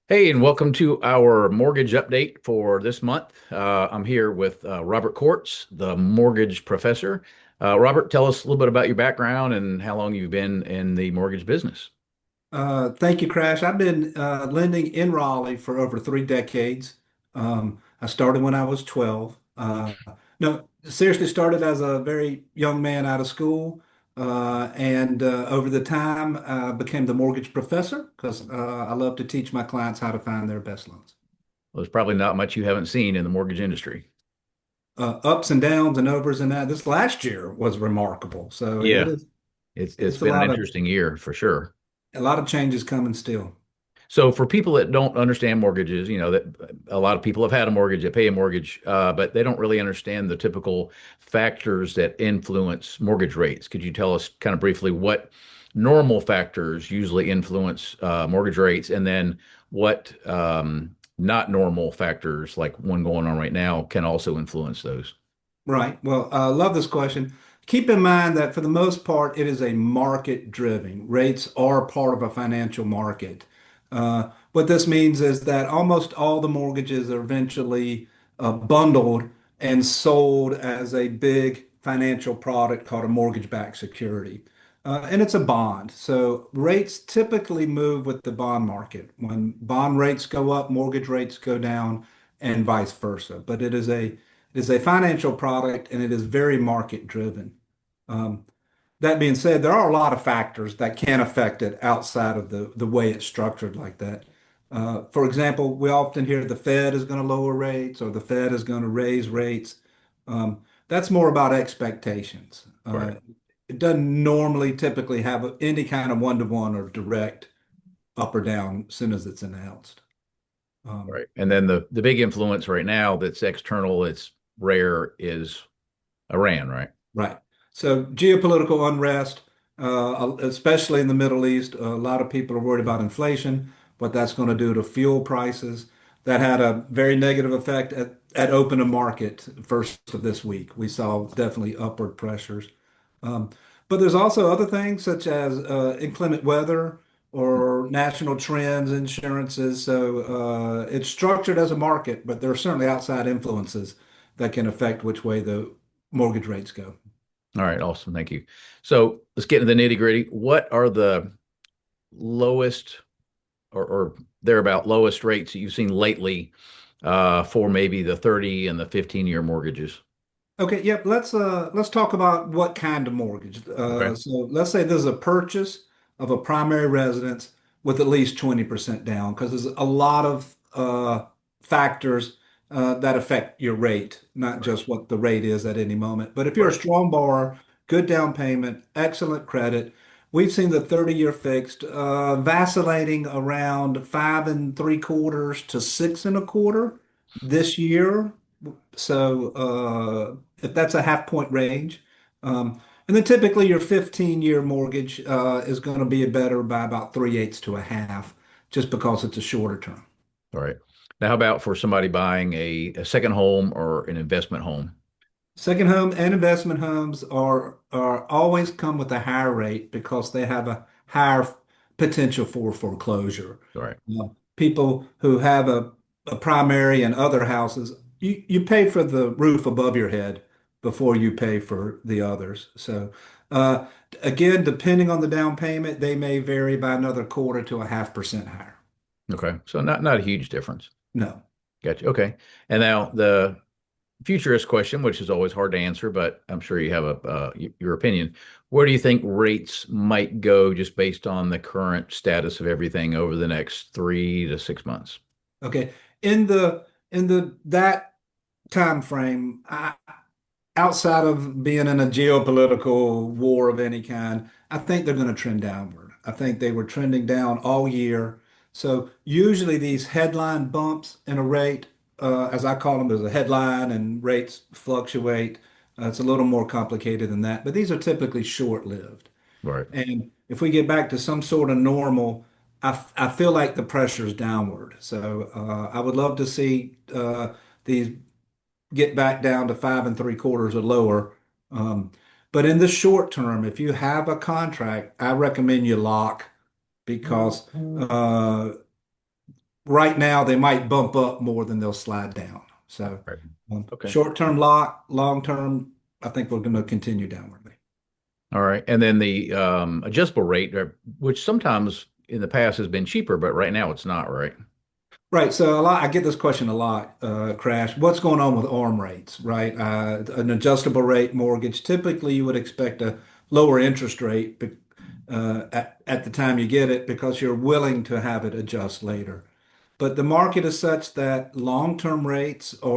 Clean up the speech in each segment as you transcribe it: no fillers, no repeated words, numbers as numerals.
Hey, and welcome to our mortgage update for this month. I'm here with Robert Courts, the mortgage professor. Robert, tell us a little bit about your background and how long you've been in the mortgage business. Thank you, Crash. I've been lending in Raleigh for over 3 decades. I started when I was 12. No, seriously, started as a very young man out of school. And over the time, became the mortgage professor because I love to teach my clients how to find their best loans. Well, there's probably not much you haven't seen in the mortgage industry. Ups and downs and overs and that. This last year was remarkable. So Yeah, it's it's been an interesting year for sure. a lot of changes coming still. So for people that don't understand mortgages, that a lot of people have had a mortgage, they pay a mortgage, but they don't really understand the typical factors that influence mortgage rates. Could you tell us kind of briefly what normal factors usually influence mortgage rates, and then what not normal factors, like one going on right now, can also influence those? Right. Well, I love this question. Keep in mind that for the most part, it is a market driven. Rates are part of a financial market. What this means is that almost all the mortgages are eventually bundled and sold as a big financial product called a mortgage-backed security. And it's a bond. So rates typically move with the bond market. When bond rates go up, mortgage rates go down, and vice versa. But it is a financial product and it is very market driven. Um, that being said, there are a lot of factors that can affect it outside of the way it's structured like that. For example, we often hear the Fed is going to lower rates or the Fed is going to raise rates. That's more about expectations. Right. It doesn't normally typically have any kind of one-to-one or direct up or down as soon as it's announced. Um, Right. And then the big influence right now that's external, it's rare, is Iran, right? Right. So geopolitical unrest, especially in the Middle East, a lot of people are worried about inflation, what that's going to do to fuel prices. That had a very negative effect at open a market first of this week. We saw definitely upward pressures. Um, but there's also other things such as inclement weather or national trends, insurances. So it's structured as a market, but there are certainly outside influences that can affect which way the mortgage rates go. All right, awesome. Thank you. So let's get into the nitty gritty. What are the lowest or thereabout lowest rates that you've seen lately for maybe the 30 and the 15-year mortgages? Okay, yep. Let's talk about what kind of mortgage. Okay. So let's say there's a purchase of a primary residence with at least 20% down, because there's a lot of factors that affect your rate, not Right. just what the rate is at any moment. But if you're a Right. strong borrower, good down payment, excellent credit, we've seen the 30-year fixed vacillating around 5.75 to 6.25 this year. So if that's a half point range. And then typically your 15-year mortgage is going to be better by about 3/8 to a half, just because it's a shorter term. All right. Now, how about for somebody buying a second home or an investment home? Second home and investment homes are always come with a higher rate because they have a higher potential for foreclosure. All right. People who have a primary and other houses, you pay for the roof above your head before you pay for the others. So uh, again, depending on the down payment, they may vary by another quarter to a half percent higher. Okay. So not a huge difference. No. Gotcha. Okay. And now the futurist question, which is always hard to answer, but I'm sure you have your opinion. Where do you think rates might go just based on the current status of everything over the next 3 to 6 months? Okay. In the that time frame, outside of being in a geopolitical war of any kind, I think they're going to trend downward. I think they were trending down all year. So usually these headline bumps in a rate, as I call them, there's a headline and rates fluctuate. It's a little more complicated than that, but these are typically short-lived. Right. And if we get back to some sort of normal, I feel like the pressure's downward. So I would love to see these get back down to 5.75 or lower. Um, but in the short term, if you have a contract, I recommend you lock because right now they might bump up more than they'll slide down. So Right. Okay. short-term lock, long-term, I think we're going to continue downwardly. All right. And then the adjustable rate, which sometimes in the past has been cheaper, but right now it's not, right? Right. So I get this question a lot, Crash. What's going on with ARM rates, right? An adjustable rate mortgage, typically you would expect a lower interest rate at the time you get it because you're willing to have it adjust later. But the market is such that long-term rates uh,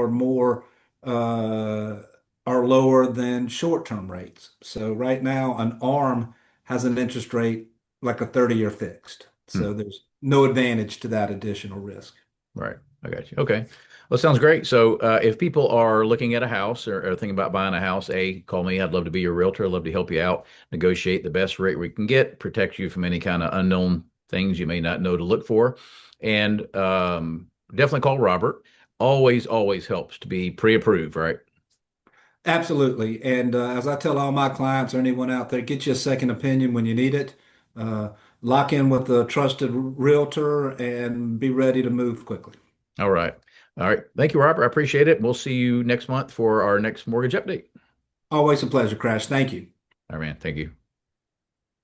are lower than short-term rates. So right now, an ARM has an interest rate like a 30-year fixed. Hmm. So there's no advantage to that additional risk. Right. I got you. Okay. Well, sounds great. So, if people are looking at a house or thinking about buying a house, call me. I'd love to be your realtor. I'd love to help you out, negotiate the best rate we can get, protect you from any kind of unknown things you may not know to look for. And definitely call Robert. Always, always helps to be pre-approved, right? Absolutely. And as I tell all my clients or anyone out there, get you a second opinion when you need it. Uh, Lock in with a trusted realtor and be ready to move quickly. All right. All right. Thank you, Robert. I appreciate it. We'll see you next month for our next mortgage update. Always a pleasure, Crash. Thank you. All right, man. Thank you.